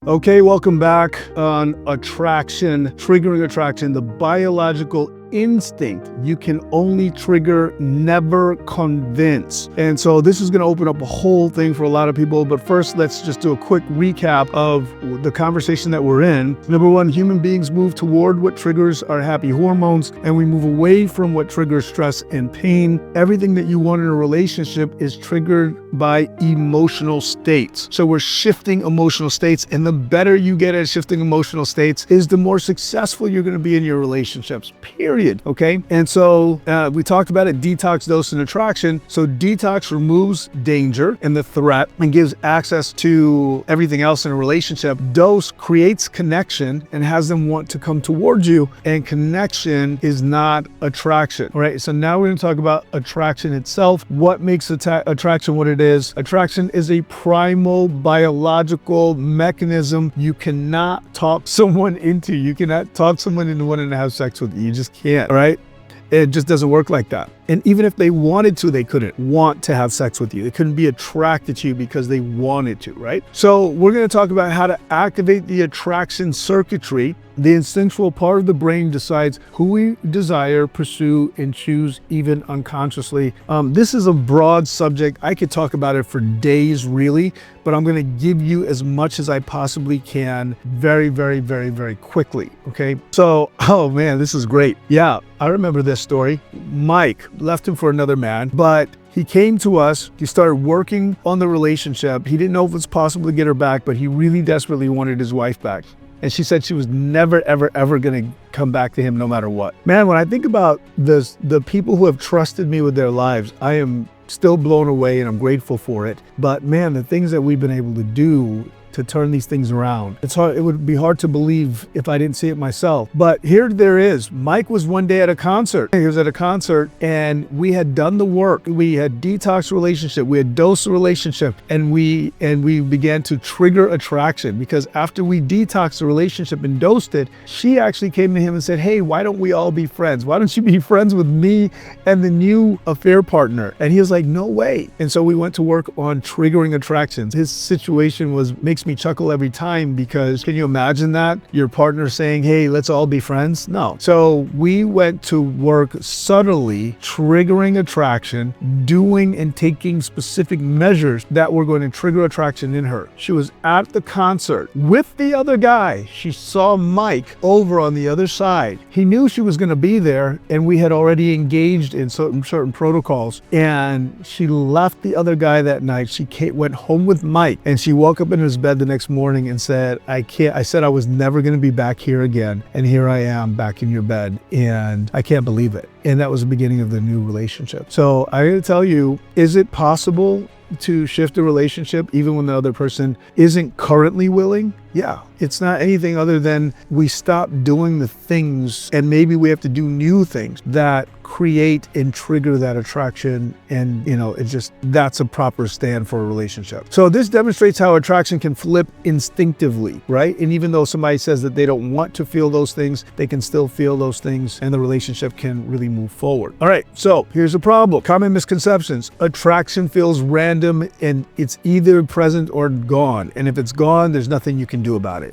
Okay, welcome back on attraction, triggering attraction, the biological instinct. You can only trigger, never convince. And so this is going to open up a whole thing for a lot of people. But first, let's just do a quick recap of the conversation that we're in. Number one, human beings move toward what triggers our happy hormones, and we move away from what triggers stress and pain. Everything that you want in a relationship is triggered by emotional states. So we're shifting emotional states, and the better you get at shifting emotional states is the more successful you're going to be in your relationships, period. Okay. And so we talked about it, detox, dose, and attraction. So detox removes danger and the threat and gives access to everything else in a relationship. Dose creates connection and has them want to come towards you. And connection is not attraction. All right. So now we're going to talk about attraction itself. What makes attraction what it is? Attraction is a primal biological mechanism you cannot talk someone into. You cannot talk someone into wanting to have sex with you. You just can't. All right. It just doesn't work like that. And even if they wanted to, they couldn't want to have sex with you. They couldn't be attracted to you because they wanted to, right? So we're going to talk about how to activate the attraction circuitry. The instinctual part of the brain decides who we desire, pursue, and choose even unconsciously. This is a broad subject. I could talk about it for days, really, but I'm going to give you as much as I possibly can very, very, very, very quickly, okay? So, oh man, this is great. Yeah, I remember this story. Mike left him for another man, but he came to us. He started working on the relationship. He didn't know if it was possible to get her back, but he really desperately wanted his wife back. And she said she was never, ever, ever going to come back to him no matter what. Man, when I think about this, the people who have trusted me with their lives, I am still blown away and I'm grateful for it. But man, the things that we've been able to do to turn these things around. It's hard. It would be hard to believe if I didn't see it myself. But here there is. Mike was one day at a concert. He was at a concert and we had done the work. We had detoxed relationship. We had dosed the relationship, and we began to trigger attraction, because after we detoxed the relationship and dosed it, she actually came to him and said, "Hey, why don't we all be friends? Why don't you be friends with me and the new affair partner?" And he was like, "No way." And so we went to work on triggering attractions. His situation makes me chuckle every time, because can you imagine that? Your partner saying, "Hey, let's all be friends?" No. So we went to work subtly triggering attraction, doing and taking specific measures that were going to trigger attraction in her. She was at the concert with the other guy. She saw Mike over on the other side. He knew she was going to be there, and we had already engaged in certain protocols. And she left the other guy that night. She went home with Mike, and she woke up in his bed the next morning and said, I said I was never going to be back here again, and here I am back in your bed, and I can't believe it. And that was the beginning of the new relationship. So I'm going to tell you, is it possible to shift a relationship even when the other person isn't currently willing? Yeah, it's not anything other than we stop doing the things, and maybe we have to do new things that create and trigger that attraction. And that's a proper stand for a relationship. So this demonstrates how attraction can flip instinctively, right? And even though somebody says that they don't want to feel those things, they can still feel those things, and the relationship can really move forward. All right, so here's a problem. Common misconceptions. Attraction feels random, and it's either present or gone. And if it's gone, there's nothing you can do about it.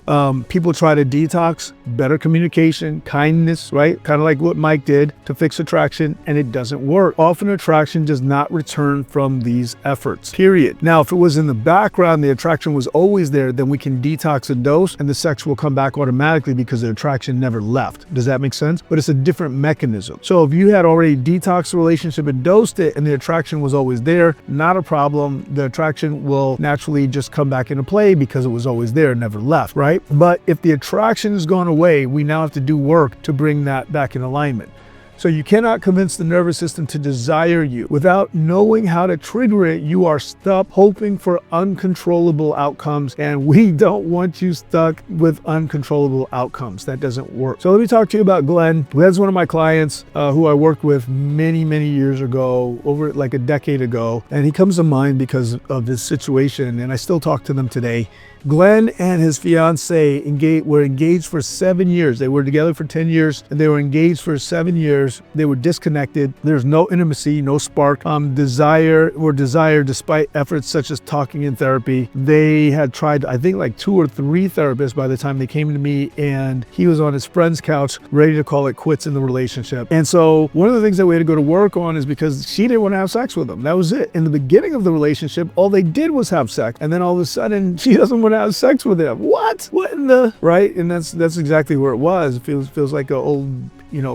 People try to detox, better communication, kindness, right? Kind of like what Mike did to fix attraction, and it doesn't work. Often attraction does not return from these efforts, period. Now, if it was in the background, the attraction was always there, then we can detox a dose and the sex will come back automatically because the attraction never left. Does that make sense? But it's a different mechanism. So if you had already detoxed the relationship and dosed it and the attraction was always there, not a problem. The attraction will naturally just come back into play because it was always there, never left, right? But if the attraction has gone away, we now have to do work to bring that back in alignment. So you cannot convince the nervous system to desire you. Without knowing how to trigger it, you are stuck hoping for uncontrollable outcomes, and we don't want you stuck with uncontrollable outcomes. That doesn't work. So let me talk to you about Glenn. Glenn's one of my clients who I worked with many, many years ago, over like a decade ago, and he comes to mind because of this situation, and I still talk to them today. Glenn and his fiance were engaged for 7 years. They were together for 10 years and they were engaged for 7 years. They were disconnected. There's no intimacy, no spark, desire despite efforts such as talking and therapy. They had tried, I think, like 2 or 3 therapists by the time they came to me, and he was on his friend's couch ready to call it quits in the relationship. And so one of the things that we had to go to work on is because she didn't want to have sex with him. That was it. In the beginning of the relationship, all they did was have sex. And then all of a sudden she doesn't want to have sex with him. What in the, right? And that's exactly where it was. It feels like an old,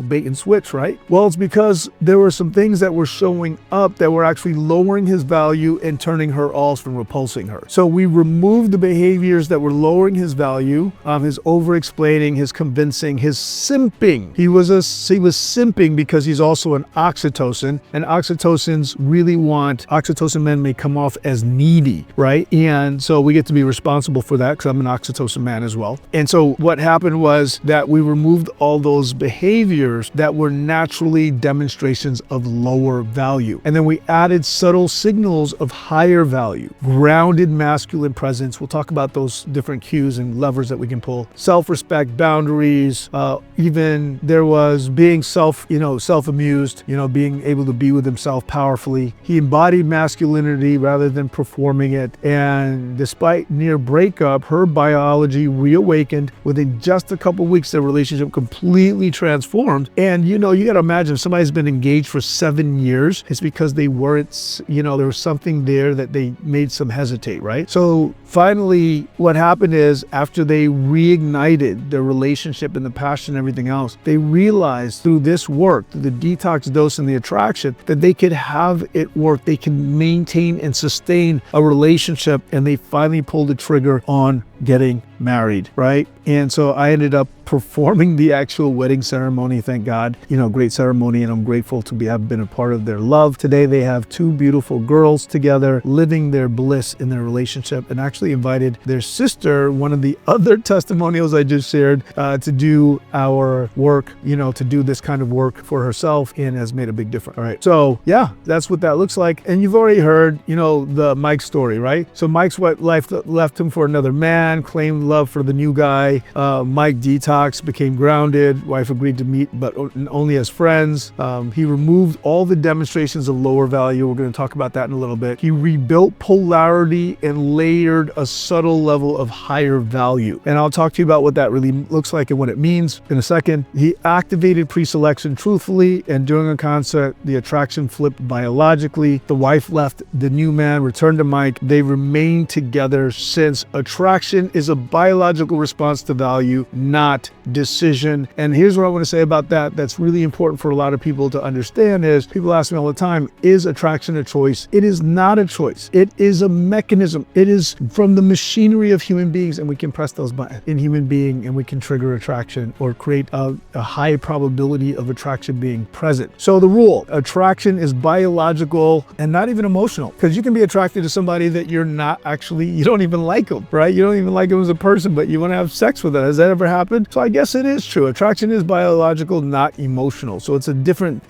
bait and switch, right? Well, it's because there were some things that were showing up that were actually lowering his value and turning her off from repulsing her. So we removed the behaviors that were lowering his value, his over-explaining, his convincing, his simping. He was simping because he's also an oxytocin, and oxytocin men may come off as needy, right? And so we get to be responsible for that because I'm an oxytocin man as well. And so what happened was that we removed all those behaviors that were naturally demonstrations of lower value. And then we added subtle signals of higher value, grounded masculine presence. We'll talk about those different cues and levers that we can pull. Self-respect, boundaries, even there was being self-amused, being able to be with himself powerfully. He embodied masculinity rather than performing it. And despite near breakup, her biology reawakened. Within just a couple weeks, their relationship completely transformed. And you got to imagine if somebody's been engaged for 7 years, it's because they weren't, there was something there that they made some hesitate, right? So finally, what happened is after they reignited their relationship and the passion and everything else, they realized through this work, through the detox dose and the attraction, that they could have it work. They can maintain and sustain a relationship, and they finally pulled the trigger on getting married, right? And so I ended up performing the actual wedding ceremony, thank God. Great ceremony, and I'm grateful to have been a part of their love. Today they have 2 beautiful girls together, living their bliss in their relationship, and actually invited their sister, one of the other testimonials I just shared, to do our work, to do this kind of work for herself, and has made a big difference. All right, so yeah, that's what that looks like. And you've already heard, the Mike story, right? So Mike's wife left him for another man, claimed love for the new guy. Mike detoxed, became grounded. Wife agreed to meet, but only as friends. He removed all the demonstrations of lower value. We're going to talk about that in a little bit. He rebuilt polarity and layered a subtle level of higher value. And I'll talk to you about what that really looks like and what it means in a second. He activated pre-selection truthfully, and during a concert, the attraction flipped biologically. The wife left the new man, returned to Mike. They remained together since. Attraction is a biological response to value, not decision. And here's what I want to say about that that's really important for a lot of people to understand is, people ask me all the time, is attraction a choice? It is not a choice. It is a mechanism. It is from the machinery of human beings, and we can press those buttons in human being and we can trigger attraction or create a high probability of attraction being present. So the rule, attraction is biological and not even emotional, because you can be attracted to somebody that you don't even like them, right? You don't even like them as a person, but you want to have sex with them. Has that ever happened? So I guess it is true. Attraction is biological, not emotional. So it's a different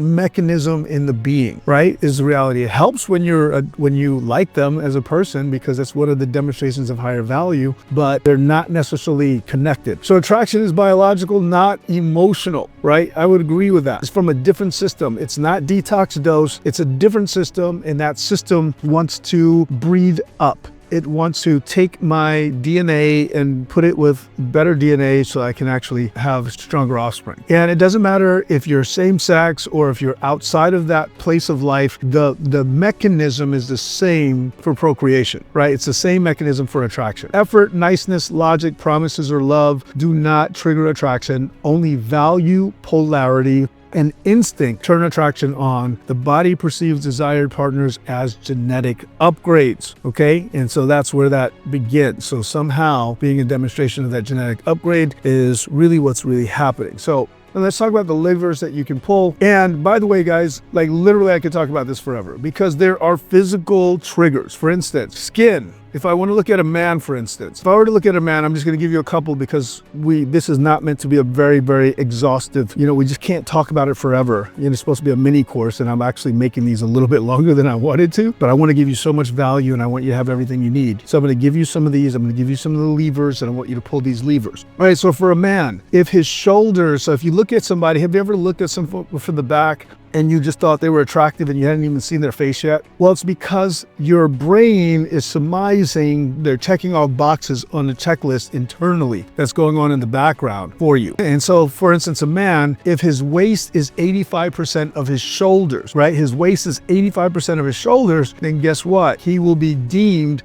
mechanism in the being, right? Is the reality. It helps when you like them as a person, because that's one of the demonstrations of higher value, but they're not necessarily connected. So attraction is biological, not emotional, right? I would agree with that. It's from a different system. It's not detox dose. It's a different system, and that system wants to breathe up. It wants to take my DNA and put it with better DNA so I can actually have stronger offspring. And it doesn't matter if you're same sex or if you're outside of that place of life, the mechanism is the same for procreation, right? It's the same mechanism for attraction. Effort, niceness, logic, promises, or love do not trigger attraction. Only value, polarity, and instinct turn attraction on. The body perceives desired partners as genetic upgrades, okay? And so that's where that begins. So somehow being a demonstration of that genetic upgrade is really what's really happening. So and let's talk about the levers that you can pull. And by the way, guys, like literally I could talk about this forever, because there are physical triggers. For instance, skin, If I want to look at a man, for instance, if I were to look at a man, I'm just going to give you a couple because this is not meant to be a very, very exhaustive, we just can't talk about it forever. It's supposed to be a mini course, and I'm actually making these a little bit longer than I wanted to, but I want to give you so much value and I want you to have everything you need. So I'm going to give you some of these, I'm going to give you some of the levers, and I want you to pull these levers. All right, so for a man, if his shoulders, so if you look at somebody, have you ever looked at someone from the back and you just thought they were attractive and you hadn't even seen their face yet? Well, it's because your brain is surmising they're checking off boxes on the checklist internally that's going on in the background for you. And so, for instance, a man, if his waist is 85% of his shoulders, right? His waist is 85% of his shoulders, then guess what? He will be deemed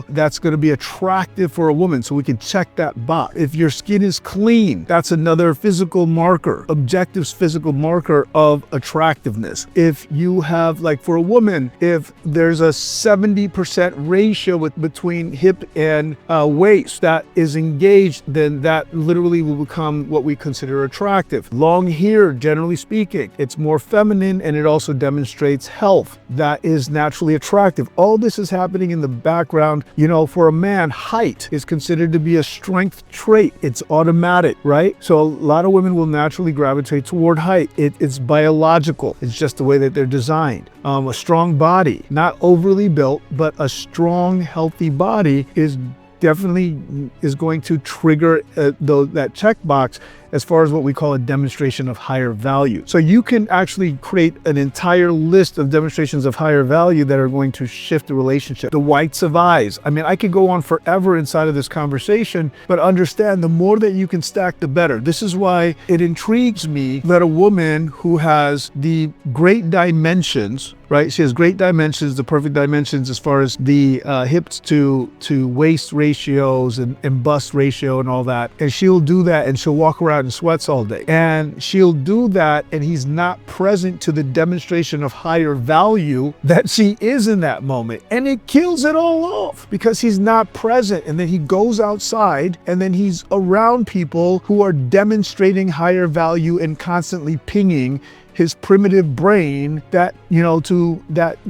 that's going to be attractive for a woman. So we can check that box. If your skin is clean, that's another physical marker, objective physical marker of attractiveness. If you have, like for a woman, if there's a 70% ratio between hip and waist that is engaged, then that literally will become what we consider attractive. Long hair, generally speaking, it's more feminine and it also demonstrates health. That is naturally attractive. All this is happening in the background. For a man, height is considered to be a strength trait. It's automatic, right? So a lot of women will naturally gravitate toward height. It's biological. It's just the way that they're designed. A strong body, not overly built, but a strong, healthy body is definitely going to trigger that checkbox as far as what we call a demonstration of higher value. So you can actually create an entire list of demonstrations of higher value that are going to shift the relationship. The whites of eyes. I mean, I could go on forever inside of this conversation, but understand the more that you can stack, the better. This is why it intrigues me that a woman who has the great dimensions, right? She has great dimensions, the perfect dimensions as far as the hips to waist ratios and bust ratio and all that. And she'll do that and she'll walk around in sweats all day. And she'll do that and he's not present to the demonstration of higher value that she is in that moment. And it kills it all off because he's not present. And then he goes outside and then he's around people who are demonstrating higher value and constantly pinging his primitive brain that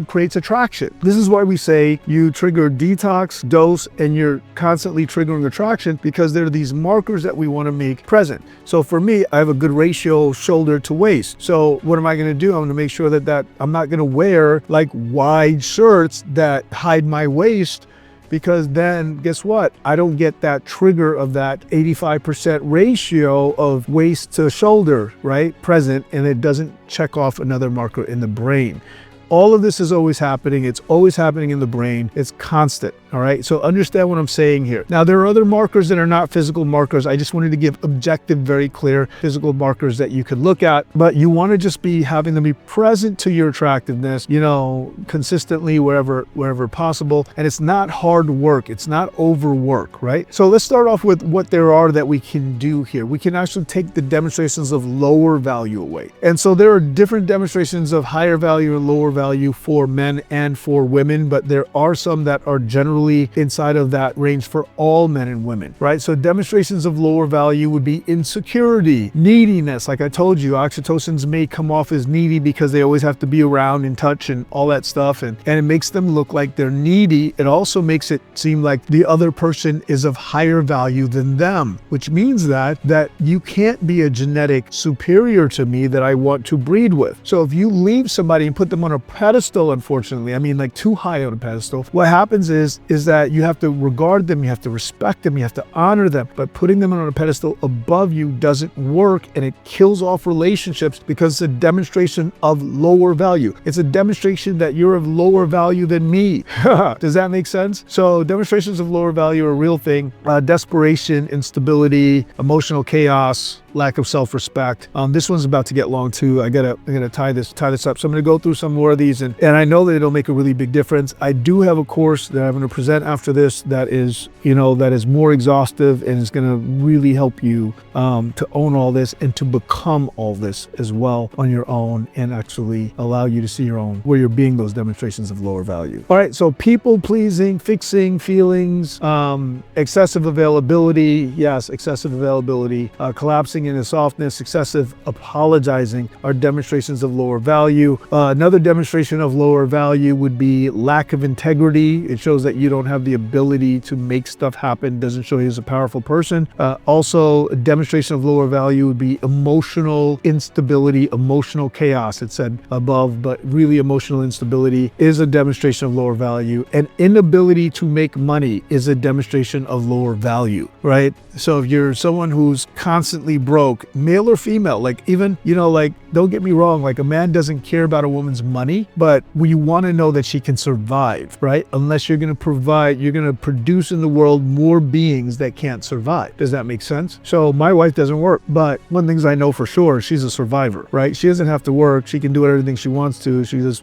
creates attraction. This is why we say you trigger detox, dose, and you're constantly triggering attraction because there are these markers that we want to make present. So for me, I have a good ratio shoulder to waist. So what am I going to do? I'm going to make sure that I'm not going to wear like wide shirts that hide my waist, because then guess what? I don't get that trigger of that 85% ratio of waist to shoulder, right? Present, and it doesn't check off another marker in the brain. All of this is always happening. It's always happening in the brain. It's constant. All right. So understand what I'm saying here. Now, there are other markers that are not physical markers. I just wanted to give objective, very clear physical markers that you could look at, but you want to just be having them be present to your attractiveness, consistently wherever possible. And it's not hard work. It's not overwork, right? So let's start off with what there are that we can do here. We can actually take the demonstrations of lower value away. And so there are different demonstrations of higher value and lower value for men and for women, but there are some that are generally inside of that range for all men and women, right? So demonstrations of lower value would be insecurity, neediness. Like I told you, oxytocins may come off as needy because they always have to be around and touch and all that stuff. And it makes them look like they're needy. It also makes it seem like the other person is of higher value than them, which means that you can't be a genetic superior to me that I want to breed with. So if you leave somebody and put them on a pedestal, unfortunately, I mean like too high on a pedestal, what happens is that you have to regard them, you have to respect them, you have to honor them, but putting them on a pedestal above you doesn't work, and it kills off relationships because it's a demonstration of lower value. It's a demonstration that you're of lower value than me. Does that make sense? So demonstrations of lower value are a real thing. Desperation, instability, emotional chaos, lack of self-respect. This one's about to get long too. I gotta tie this up. So I'm gonna go through some more of these, and I know that it'll make a really big difference. I do have a course that I'm gonna present after this that is more exhaustive and is gonna really help you to own all this and to become all this as well on your own, and actually allow you to see your own where you're being those demonstrations of lower value. All right, so people pleasing, fixing feelings, excessive availability. Yes, excessive availability, collapsing resting in his softness, excessive apologizing are demonstrations of lower value. Another demonstration of lower value would be lack of integrity. It shows that you don't have the ability to make stuff happen, doesn't show you as a powerful person. Also, a demonstration of lower value would be emotional instability, emotional chaos, it said above, but really emotional instability is a demonstration of lower value. An inability to make money is a demonstration of lower value, right? So if you're someone who's constantly broke, male or female, like even, like, don't get me wrong, like a man doesn't care about a woman's money, but we want to know that she can survive, right? Unless you're going to provide, you're going to produce in the world more beings that can't survive. Does that make sense? So my wife doesn't work, but one thing I know for sure, she's a survivor, right? She doesn't have to work. She can do everything she wants to. She just,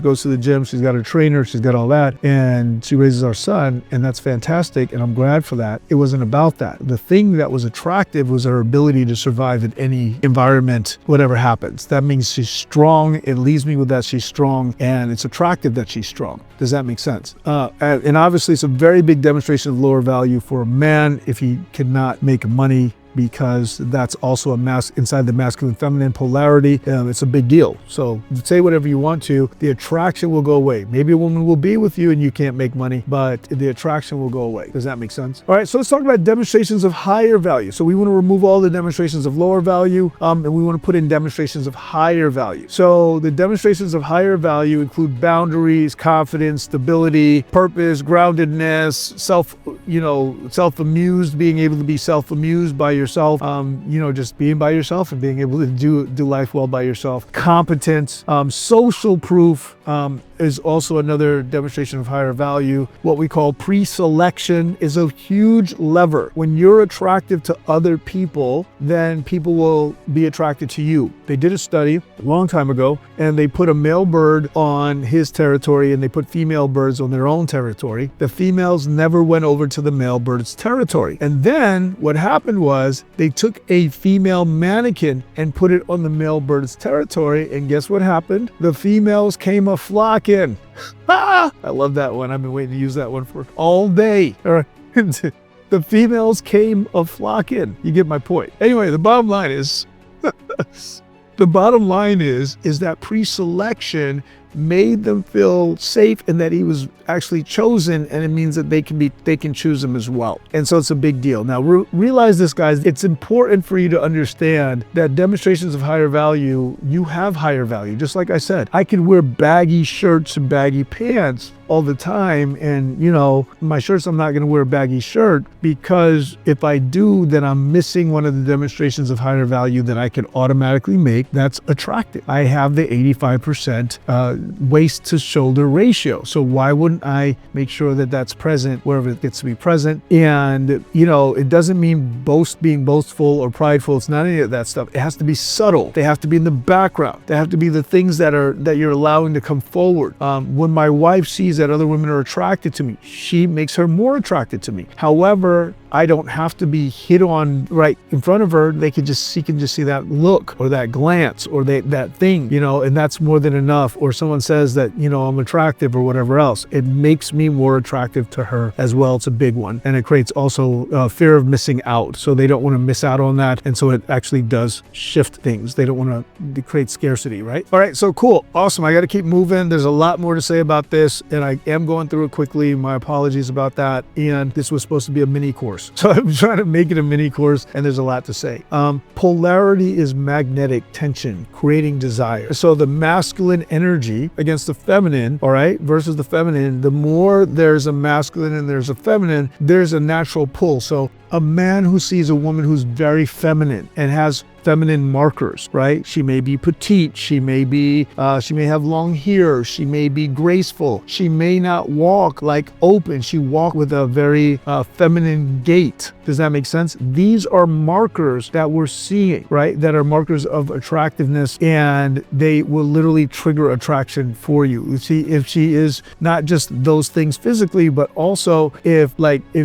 goes to the gym. She's got a trainer. She's got all that. And she raises our son, and that's fantastic. And I'm glad for that. It wasn't about that. The thing that was attractive was her ability to survive in any environment, whatever happens. That means she's strong. It leaves me with that she's strong, and it's attractive that she's strong. Does that make sense? And obviously it's a very big demonstration of lower value for a man if he cannot make money, because that's also inside the masculine feminine polarity. It's a big deal. So say whatever you want to, the attraction will go away. Maybe a woman will be with you and you can't make money, but the attraction will go away. Does that make sense? All right, so let's talk about demonstrations of higher value. So we want to remove all the demonstrations of lower value, and we want to put in demonstrations of higher value. So the demonstrations of higher value include boundaries, confidence, stability, purpose, groundedness, self-amused, being able to be self-amused by yourself, just being by yourself and being able to do life well by yourself. Competence, social proof is also another demonstration of higher value. What we call pre-selection is a huge lever. When you're attractive to other people, then people will be attracted to you. They did a study a long time ago, and they put a male bird on his territory and they put female birds on their own territory. The females never went over to the male bird's territory. And then what happened was they took a female mannequin and put it on the male bird's territory, and guess what happened? The females came a-flocking. I love that one. I've been waiting to use that one for all day. All right. The females came a-flocking. You get my point. Anyway, the bottom line is that pre-selection made them feel safe and that he was actually chosen, and it means that they can choose him as well. And so it's a big deal. Now realize this, guys. It's important for you to understand that demonstrations of higher value, you have higher value. Just like I said, I can wear baggy shirts and baggy pants all the time, and my shirts, I'm not going to wear a baggy shirt, because if I do, then I'm missing one of the demonstrations of higher value that I can automatically make that's attractive. I have the 85% waist to shoulder ratio, so why wouldn't I make sure that that's present wherever it gets to be present? And it doesn't mean being boastful or prideful. It's not any of that stuff. It has to be subtle. They have to be in the background. They have to be the things that you're allowing to come forward. When my wife sees that other women are attracted to me, she makes her more attracted to me. However, I don't have to be hit on right in front of her. She can just see that look or that glance or that thing, and that's more than enough. Or someone says that, I'm attractive or whatever else. It makes me more attractive to her as well. It's a big one. And it creates also fear of missing out. So they don't want to miss out on that. And so it actually does shift things. They don't want to create scarcity, right? All right, so cool. Awesome. I got to keep moving. There's a lot more to say about this, and I am going through it quickly. My apologies about that. And this was supposed to be a mini course. So I'm trying to make it a mini course, and there's a lot to say. Polarity is magnetic tension, creating desire. So the masculine energy against the feminine, all right, versus the feminine, the more there's a masculine and there's a feminine, there's a natural pull. So a man who sees a woman who's very feminine and has feminine markers, right? She may be petite. She may have long hair. She may be graceful. She may not walk like open. She walk with a very feminine gait. Does that make sense? These are markers that we're seeing, right? That are markers of attractiveness, and they will literally trigger attraction for you. You see, if she is not just those things physically, but also if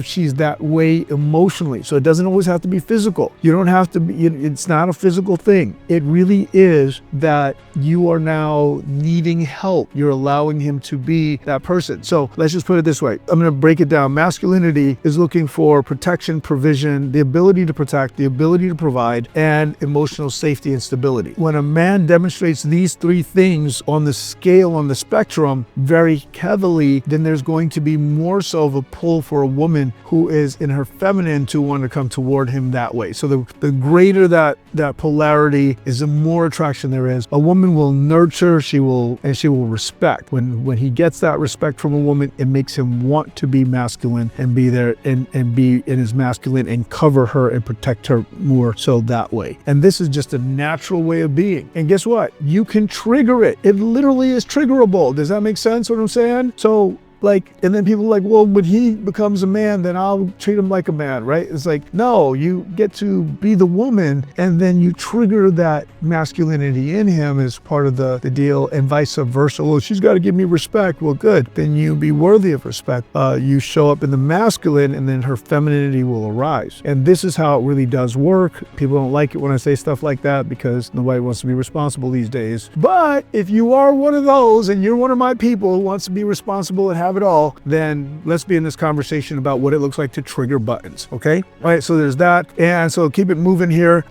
she's that way emotionally. So it doesn't always have to be physical. You don't have to be, it's not not a physical thing. It really is that you are now needing help. You're allowing him to be that person. So let's just put it this way. I'm going to break it down. Masculinity is looking for protection, provision, the ability to protect, the ability to provide, and emotional safety and stability. When a man demonstrates these three things on the scale, on the spectrum, very heavily, then there's going to be more so of a pull for a woman who is in her feminine to want to come toward him that way. So the greater that polarity is, the more attraction there is. A woman will nurture, she will respect. When he gets that respect from a woman, it makes him want to be masculine and be there and be in his masculine and cover her and protect her more so that way. And this is just a natural way of being. And guess what? You can trigger it. It literally is triggerable. Does that make sense what I'm saying? So and then people are like, well, when he becomes a man, then I'll treat him like a man, right? It's like, no, you get to be the woman and then you trigger that masculinity in him as part of the deal, and vice versa. Well, she's got to give me respect. Well, good. Then you be worthy of respect. You show up in the masculine and then her femininity will arise. And this is how it really does work. People don't like it when I say stuff like that because nobody wants to be responsible these days. But if you are one of those and you're one of my people who wants to be responsible and have it all, then let's be in this conversation about what it looks like to trigger buttons. Okay. All right. So there's that. And so keep it moving here.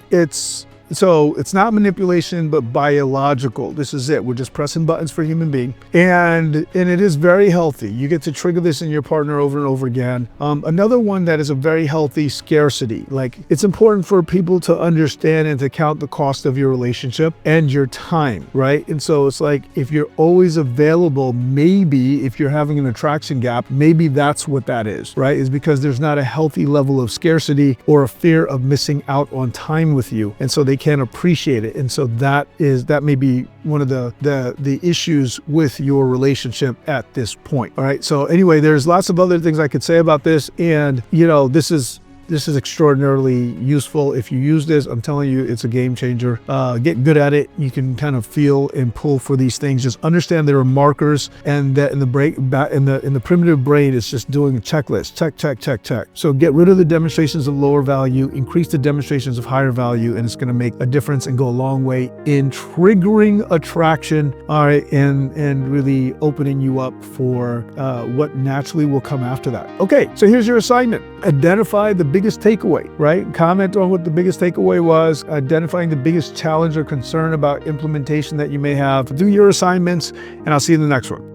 It's not manipulation, but biological. This is it. We're just pressing buttons for a human being. And it is very healthy. You get to trigger this in your partner over and over again. Another one that is a very healthy scarcity. Like, it's important for people to understand and to count the cost of your relationship and your time, right? And so it's like, if you're always available, maybe if you're having an attraction gap, maybe that's what that is, right? Is because there's not a healthy level of scarcity or a fear of missing out on time with you. And so they can't appreciate it. And so that may be one of the issues with your relationship at this point. All right. So anyway, there's lots of other things I could say about this. And this is extraordinarily useful. If you use this, I'm telling you, it's a game changer. Get good at it. You can kind of feel and pull for these things. Just understand there are markers, and that in the primitive brain, it's just doing a checklist. Check, check, check, check. So get rid of the demonstrations of lower value, increase the demonstrations of higher value, and it's going to make a difference and go a long way in triggering attraction, all right, and really opening you up for what naturally will come after that. Okay, so here's your assignment. Identify the biggest takeaway, right? Comment on what the biggest takeaway was, identifying the biggest challenge or concern about implementation that you may have. Do your assignments, and I'll see you in the next one.